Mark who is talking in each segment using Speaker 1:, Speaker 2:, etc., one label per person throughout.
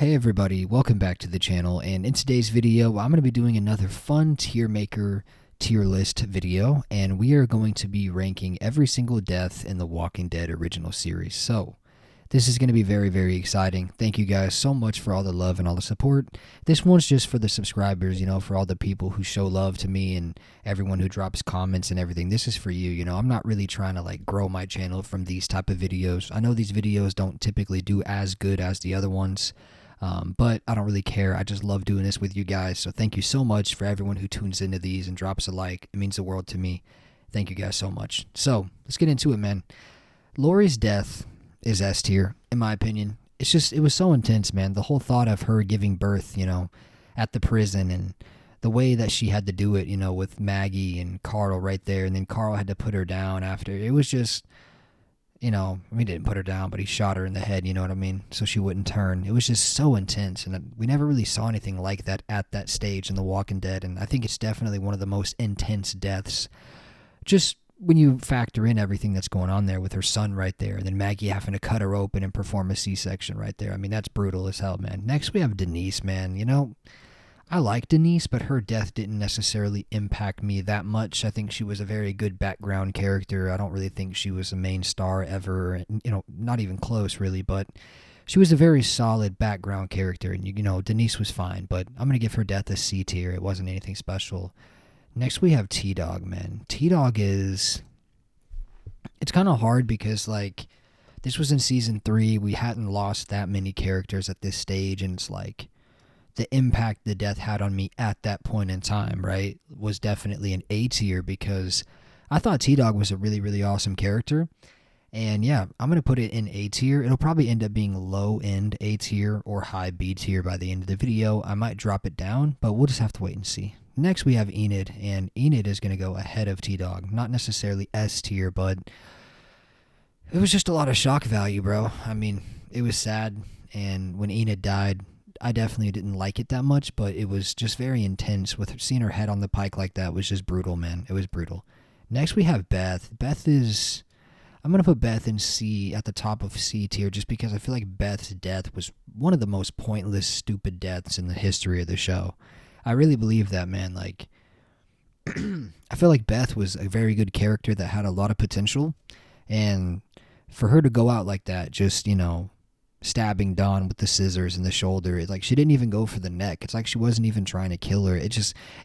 Speaker 1: Hey everybody, welcome back to the channel, and in today's video I'm going to be doing another fun tier maker tier list video, and we are going to be ranking every single death in the Walking Dead original series. So this is going to be very exciting. Thank you guys so much for all the love and all the support. This one's just for the subscribers, for all the people who show love to me and everyone who drops comments and everything. This is for you. I'm not really trying to grow my channel from these type of videos. I know these videos don't typically do as good as the other ones. But I don't really care. I just love doing this with you guys. So thank you so much for everyone who tunes into these and drops a like. It means the world to me. Thank you guys so much. So let's get into it, man. Lori's death is S tier, in my opinion. It was so intense, man. The whole thought of her giving birth, at the prison, and the way that she had to do it, with Maggie and Carl right there. And then Carl had to put her down after. It was just... he didn't put her down, but he shot her in the head, you know what I mean? So she wouldn't turn. It was just so intense, and we never really saw anything like that at that stage in The Walking Dead, and I think it's definitely one of the most intense deaths. Just when you factor in everything that's going on there with her son right there, and then Maggie having to cut her open and perform a C-section right there. I mean, that's brutal as hell, man. Next, we have Denise, man. I like Denise, but her death didn't necessarily impact me that much. I think she was a very good background character. I don't really think she was a main star ever, not even close really, but she was a very solid background character, and Denise was fine, but I'm going to give her death a C tier. It wasn't anything special. Next we have T-Dog, man. T-Dog it's kind of hard because this was in season 3. We hadn't lost that many characters at this stage, and it's the impact the death had on me at that point in time, right, was definitely an A tier because I thought T-Dog was a really awesome character. And yeah, I'm going to put it in A tier. It'll probably end up being low end A tier or high B tier by the end of the video. I might drop it down, but we'll just have to wait and see. Next we have Enid, and Enid is going to go ahead of T-Dog. Not necessarily S tier, but it was just a lot of shock value, bro. I mean, it was sad, and when Enid died, I definitely didn't like it that much, but it was just very intense. With seeing her head on the pike like that was just brutal, man. It was brutal. Next, we have Beth. I'm going to put Beth in C, at the top of C tier, just because I feel like Beth's death was one of the most pointless, stupid deaths in the history of the show. I really believe that, man. I feel like Beth was a very good character that had a lot of potential, and for her to go out like that, just, stabbing Dawn with the scissors in the shoulder. She didn't even go for the neck. It's like she wasn't even trying to kill her. It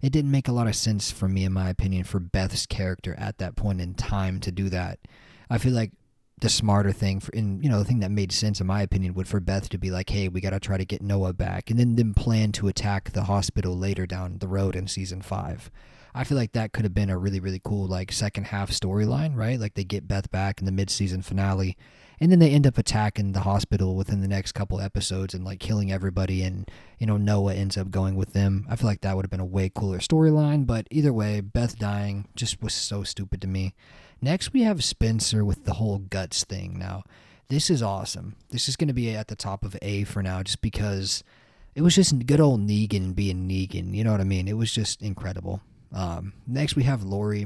Speaker 1: didn't make a lot of sense for me, in my opinion, for Beth's character at that point in time to do that. I feel like the smarter thing, the thing that made sense, in my opinion, would for Beth to be like, hey, we got to try to get Noah back, and then them plan to attack the hospital later down the road in season 5. I feel like that could have been a really cool second half storyline, right? They get Beth back in the mid-season finale, and then they end up attacking the hospital within the next couple episodes and killing everybody, and Noah ends up going with them. I feel like that would have been a way cooler storyline, but either way, Beth dying just was so stupid to me. Next we have Spencer with the whole guts thing. Now this is awesome. This is going to be at the top of A for now, just because it was just good old Negan being Negan, you know what I mean? It was just incredible. Next we have Lori.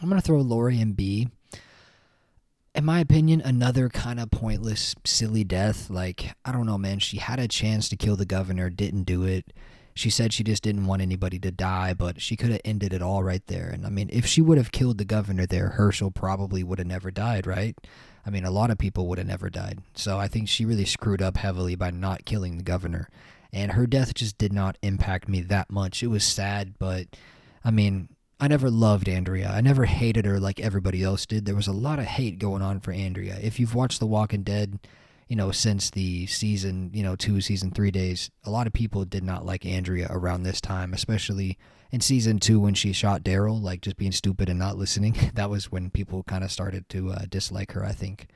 Speaker 1: I'm going to throw Lori in B. In my opinion, another kind of pointless, silly death. I don't know, man. She had a chance to kill the governor, didn't do it. She said she just didn't want anybody to die, but she could have ended it all right there. And I mean, if she would have killed the governor there, Herschel probably would have never died, right? I mean, a lot of people would have never died. So I think she really screwed up heavily by not killing the governor. And her death just did not impact me that much. It was sad, but I mean, I never loved Andrea. I never hated her like everybody else did. There was a lot of hate going on for Andrea. If you've watched The Walking Dead, since the season, 2, season 3 days, a lot of people did not like Andrea around this time, especially in season 2 when she shot Daryl, just being stupid and not listening. That was when people kind of started to dislike her, I think.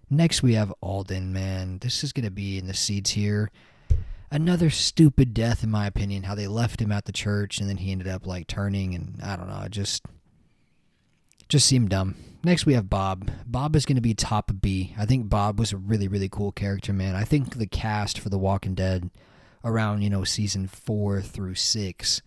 Speaker 1: Next, we have Alden, man. This is going to be in the C tier. Another stupid death, in my opinion, how they left him at the church and then he ended up turning, and I don't know, it just seemed dumb. Next we have Bob. Bob is going to be top B. I think Bob was a really cool character, man. I think the cast for The Walking Dead around, season 4 through 6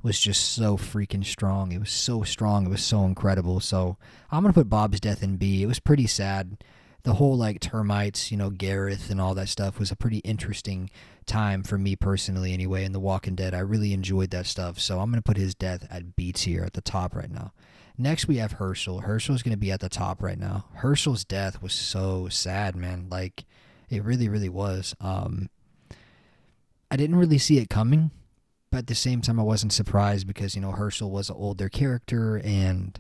Speaker 1: was just so freaking strong. It was so strong. It was so incredible. So I'm going to put Bob's death in B. It was pretty sad. the whole like termites, Gareth and all that stuff was a pretty interesting time for me personally anyway in The Walking Dead. I really enjoyed that stuff. So I'm going to put his death at B tier at the top right now. Next we have Herschel. Herschel's going to be at the top right now. Herschel's death was so sad, man. Like it really, really was. I didn't really see it coming, but at the same time I wasn't surprised because, Herschel was an older character and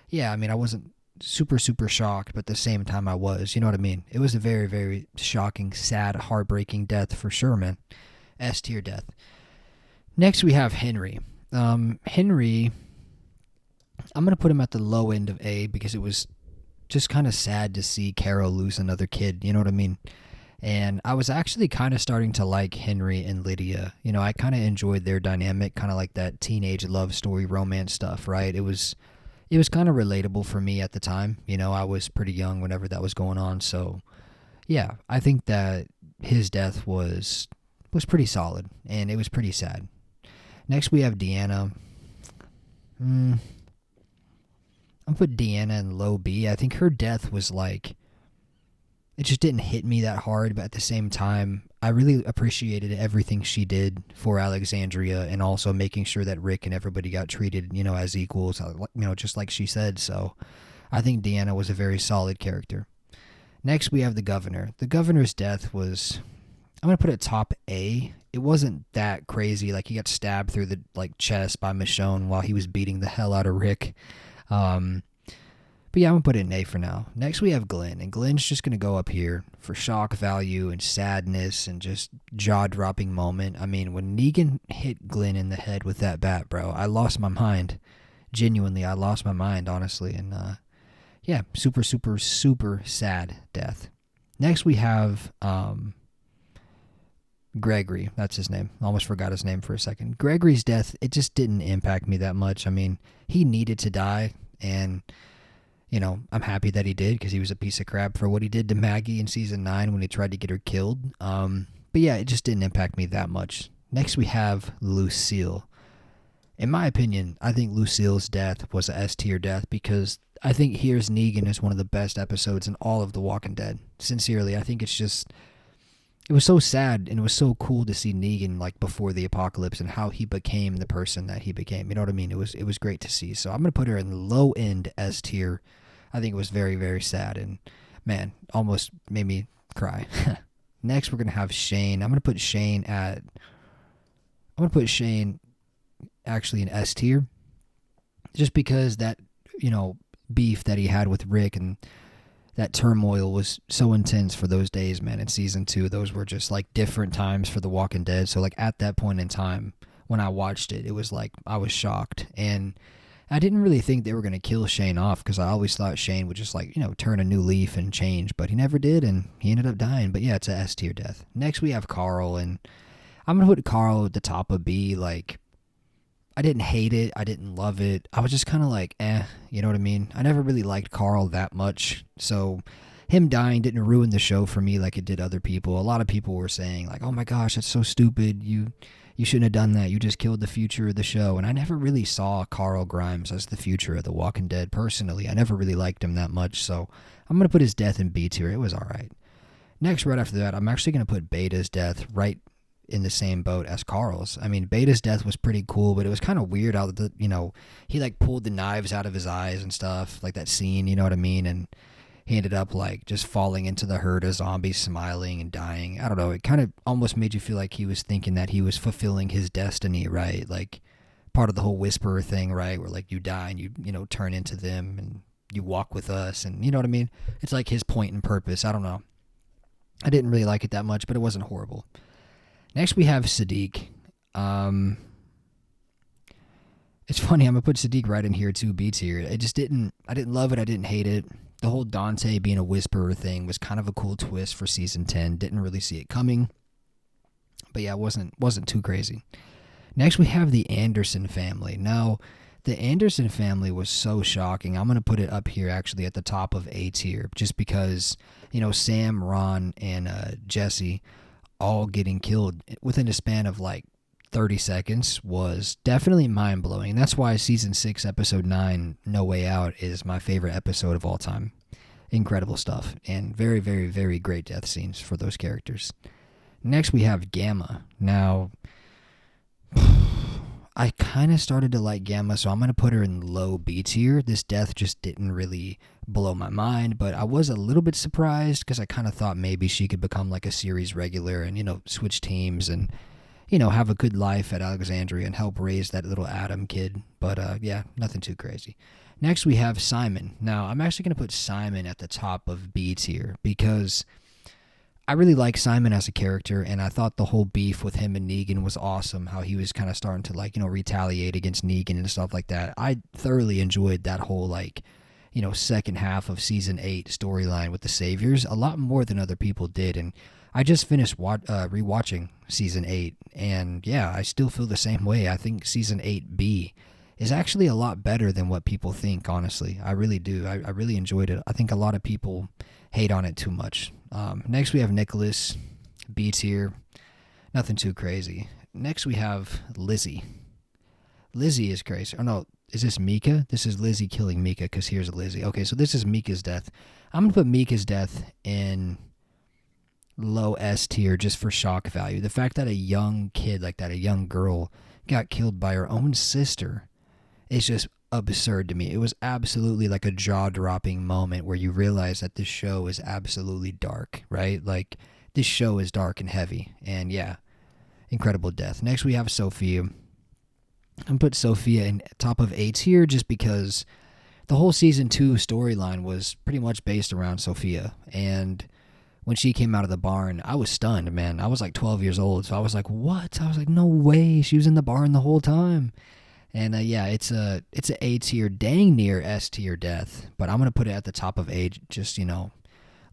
Speaker 1: yeah, I mean, I wasn't super, super shocked, but at the same time I was, you know what I mean? It was a very, very shocking, sad, heartbreaking death for sure, man. S tier death. Next we have Henry. Henry, I'm going to put him at the low end of A because it was just kind of sad to see Carol lose another kid, you know what I mean? And I was actually kind of starting to like Henry and Lydia. I kind of enjoyed their dynamic, kind of like that teenage love story romance stuff, right? It was kind of relatable for me at the time. I was pretty young whenever that was going on. So, yeah, I think that his death was pretty solid, and it was pretty sad. Next, we have Deanna. I'm going to put Deanna in low B. I think her death was like, it just didn't hit me that hard, but at the same time, I really appreciated everything she did for Alexandria and also making sure that Rick and everybody got treated, as equals, just like she said. So I think Deanna was a very solid character. Next, we have the governor. The governor's death was, I'm going to put it top A. It wasn't that crazy. Like, he got stabbed through the chest by Michonne while he was beating the hell out of Rick. But yeah, I'm going to put it in A for now. Next, we have Glenn. And Glenn's just going to go up here for shock value and sadness and just jaw-dropping moment. I mean, when Negan hit Glenn in the head with that bat, bro, I lost my mind. Genuinely, I lost my mind, honestly. And yeah, super, super, super sad death. Next, we have Gregory. That's his name. Almost forgot his name for a second. Gregory's death, it just didn't impact me that much. I mean, he needed to die, and I'm happy that he did because he was a piece of crap for what he did to Maggie in season 9 when he tried to get her killed. But yeah, it just didn't impact me that much. Next, we have Lucille. In my opinion, I think Lucille's death was a S tier death because I think Here's Negan is one of the best episodes in all of The Walking Dead. Sincerely, I think it was so sad and it was so cool to see Negan before the apocalypse and how he became the person that he became. You know what I mean? It was great to see. So I'm going to put her in the low end S tier. I think it was very, very sad and, man, almost made me cry. Next, we're going to have Shane. I'm going to put Shane actually in S tier just because that, beef that he had with Rick and that turmoil was so intense for those days, man. In season 2, those were just different times for The Walking Dead. So at that point in time when I watched it, it was I was shocked. And I didn't really think they were going to kill Shane off because I always thought Shane would just turn a new leaf and change, but he never did, and he ended up dying. But yeah, it's a S tier death. Next, we have Carl, and I'm going to put Carl at the top of B. I didn't hate it. I didn't love it. I was just kind of you know what I mean? I never really liked Carl that much, so him dying didn't ruin the show for me like it did other people. A lot of people were saying, oh my gosh, that's so stupid. You shouldn't have done that. You just killed the future of the show. And I never really saw Carl Grimes as the future of The Walking Dead personally. I never really liked him that much, so I'm going to put his death in B tier. It was all right. Next, right after that, I'm actually going to put Beta's death right in the same boat as Carl's. I mean, Beta's death was pretty cool, but it was kind of weird how he pulled the knives out of his eyes and stuff, that scene, you know what I mean? And he ended up just falling into the herd of zombies, smiling and dying. I don't know. It kind of almost made you feel like he was thinking that he was fulfilling his destiny, right? Part of the whole Whisperer thing, right? Where you die and you turn into them and you walk with us, and you know what I mean? It's his point and purpose. I don't know. I didn't really like it that much, but it wasn't horrible. Next, we have Sadiq. It's funny, I'm going to put Sadiq right in here too, B tier. I didn't love it, I didn't hate it. The whole Dante being a Whisperer thing was kind of a cool twist for season 10. Didn't really see it coming. But yeah, it wasn't too crazy. Next, we have the Anderson family. Now, the Anderson family was so shocking. I'm going to put it up here actually at the top of A tier just because, Sam, Ron, and Jesse all getting killed within a span of 30 seconds was definitely mind-blowing. And that's why season 6, episode 9, No Way Out, is my favorite episode of all time. incredible stuff, and very, very, very great death scenes for those characters. Next, we have Gamma. Now, I kind of started to like Gamma, so I'm going to put her in low B tier. This death just didn't really blow my mind, but I was a little bit surprised because I kind of thought maybe she could become like a series regular and, switch teams and, have a good life at Alexandria and help raise that little Adam kid. But yeah, nothing too crazy. Next, we have Simon. Now, I'm actually going to put Simon at the top of B tier because I really like Simon as a character, and I thought the whole beef with him and Negan was awesome, how he was kind of starting to, retaliate against Negan and stuff like that. I thoroughly enjoyed that whole, second half of Season 8 storyline with the Saviors a lot more than other people did, and I just finished rewatching Season 8, and yeah, I still feel the same way. I think Season 8B is actually a lot better than what people think, honestly. I really do. I really enjoyed it. I think a lot of people hate on it too much. Next, we have Nicholas, B tier. Nothing too crazy. Next, we have Lizzie. Lizzie is crazy. Oh, no, is this Mika? This is Lizzie killing Mika because here's Lizzie. Okay, so this is Mika's death. I'm going to put Mika's death in low S tier just for shock value. The fact that a young kid like that, a young girl, got killed by her own sister is just absurd to me. It was absolutely like a jaw-dropping moment where you realize that this show is absolutely dark, right? Like, this show is dark and heavy, and yeah, incredible death. Next, we have Sophia. I'm going to put Sophia in top of A tier just because the whole Season 2 storyline was pretty much based around Sophia, and when she came out of the barn, I was stunned, man. I was like 12 years old, so I was like, what? I was like, no way, she was in the barn the whole time. And yeah, it's a A tier, dang near S tier death, but I'm gonna put it at the top of A. Just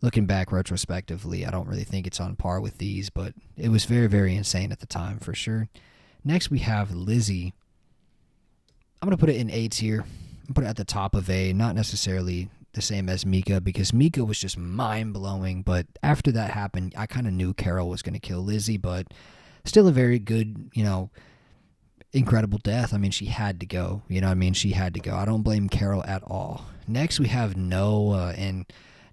Speaker 1: looking back retrospectively, I don't really think it's on par with these, but it was very, very insane at the time for sure. Next, we have Lizzie. I'm gonna put it in A tier. I'm gonna put it at the top of A, not necessarily the same as Mika because Mika was just mind blowing. But after that happened, I kind of knew Carol was gonna kill Lizzie, but still a very good, incredible death. I mean, she had to go. She had to go. I don't blame Carol at all. Next, we have Noah, and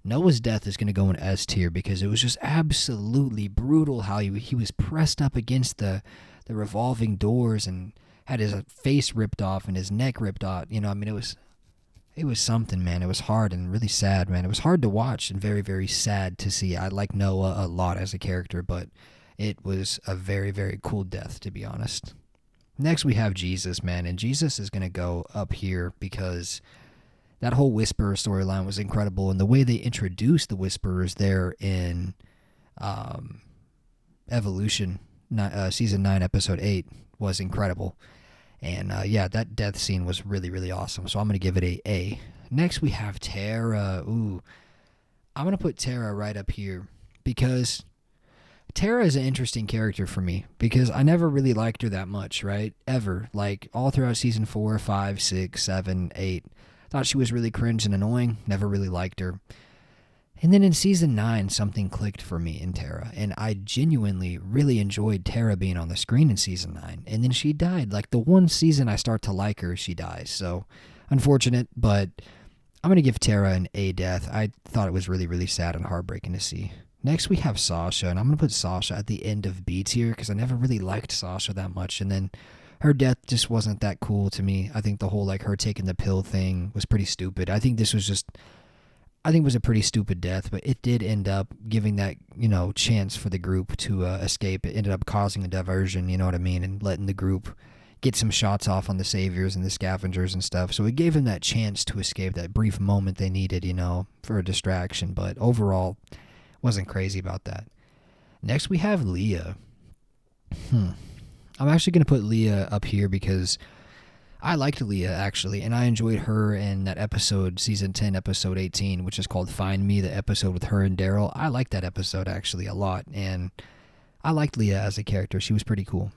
Speaker 1: Noah's death is going to go in S tier because it was just absolutely brutal how he was pressed up against the revolving doors and had his face ripped off and his neck ripped off. It was something, man. It was hard and really sad, man. It was hard to watch and very, very sad to see. I like Noah a lot as a character, but it was a very, very cool death, to be honest. Next, we have Jesus, man, and Jesus is going to go up here because that whole Whisperer storyline was incredible, and the way they introduced the Whisperers there in Evolution, Season 9, Episode 8 was incredible. And yeah, that death scene was really, really awesome, so I'm going to give it a A. Next, we have Tara. Ooh, I'm going to put Tara right up here because Tara is an interesting character for me because I never really liked her that much, right? Ever. Like, all throughout Season 4, 5, 6, 7, 8. Thought she was really cringe and annoying. Never really liked her. And then in Season 9, something clicked for me in Tara. And I genuinely really enjoyed Tara being on the screen in Season 9. And then she died. Like, the one season I start to like her, she dies. So, unfortunate, but I'm going to give Tara an A death. I thought it was really, really sad and heartbreaking to see. Next, we have Sasha, and I'm going to put Sasha at the end of B tier because I never really liked Sasha that much, and then her death just wasn't that cool to me. I think the whole, her taking the pill thing was pretty stupid. I think it was a pretty stupid death, but it did end up giving that, chance for the group to escape. It ended up causing a diversion, you know what I mean, and letting the group get some shots off on the Saviors and the Scavengers and stuff, so it gave them that chance to escape, that brief moment they needed, for a distraction, but overall wasn't crazy about that. Next, we have Leah. I'm actually going to put Leah up here because I liked Leah, actually, and I enjoyed her in that episode, Season 10, Episode 18, which is called Find Me, the episode with her and Daryl. I liked that episode, actually, a lot, and I liked Leah as a character. She was pretty cool.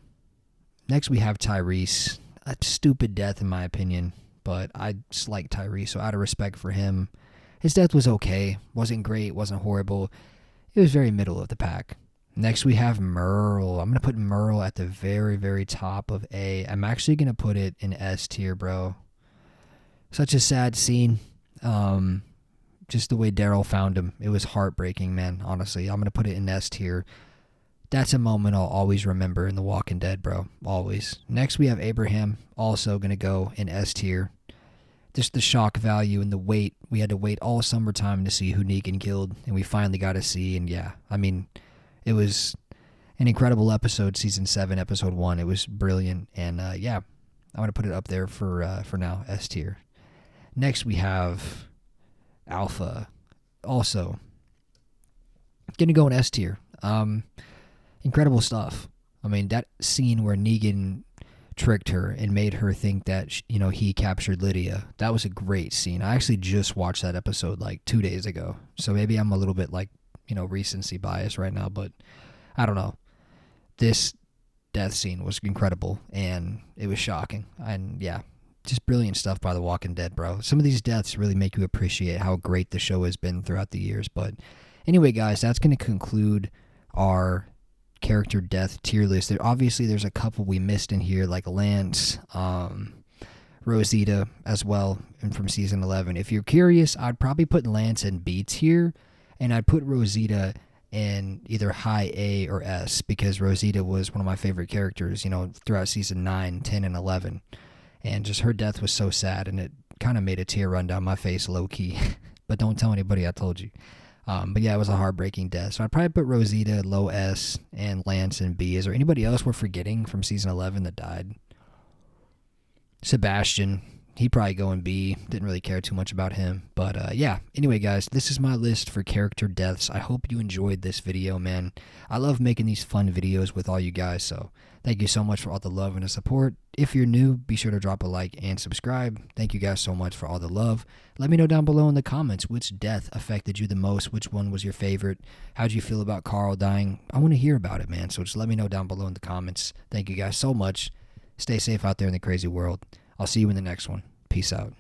Speaker 1: Next, we have Tyrese. A stupid death, in my opinion, but I just like Tyrese, so out of respect for him, his death was okay. Wasn't great, wasn't horrible. It was very middle of the pack. Next, we have Merle. I'm going to put Merle at the very, very top of A. I'm actually going to put it in S tier, bro. Such a sad scene. just the way Daryl found him, it was heartbreaking, man. Honestly, I'm going to put it in S tier. That's a moment I'll always remember in The Walking Dead, bro. Always. Next, we have Abraham, also going to go in S tier. Just the shock value and the wait. We had to wait all summertime to see who Negan killed, and we finally got to see. And yeah, I mean, it was an incredible episode, season 7, episode 1. It was brilliant, and yeah, I'm gonna put it up there for now, S tier. Next, we have Alpha, also gonna go in S tier. Incredible stuff. I mean, that scene where Negan tricked her and made her think that he captured Lydia. That was a great scene. I actually just watched that episode like 2 days ago, so maybe I'm a little bit like recency bias right now, but I don't know. This death scene was incredible and it was shocking, and yeah, just brilliant stuff by The Walking Dead, bro. Some of these deaths really make you appreciate how great the show has been throughout the years. But anyway, guys, that's going to conclude our character death tier list. There's a couple we missed in here, like Lance, Rosita as well, and from season 11. If you're curious, I'd probably put Lance in B tier, and I'd put Rosita in either high A or S, because Rosita was one of my favorite characters, throughout season 9, 10, and 11. And just her death was so sad, and it kind of made a tear run down my face low key. But don't tell anybody I told you. But yeah, it was a heartbreaking death. So I'd probably put Rosita low S and Lance in B. Is there anybody else we're forgetting from season 11 that died? Sebastian. He'd probably go in B. Didn't really care too much about him. But yeah, anyway, guys, this is my list for character deaths. I hope you enjoyed this video, man. I love making these fun videos with all you guys, so thank you so much for all the love and the support. If you're new, be sure to drop a like and subscribe. Thank you guys so much for all the love. Let me know down below in the comments which death affected you the most, which one was your favorite, how'd you feel about Carl dying. I want to hear about it, man, so just let me know down below in the comments. Thank you guys so much. Stay safe out there in the crazy world. I'll see you in the next one. Peace out.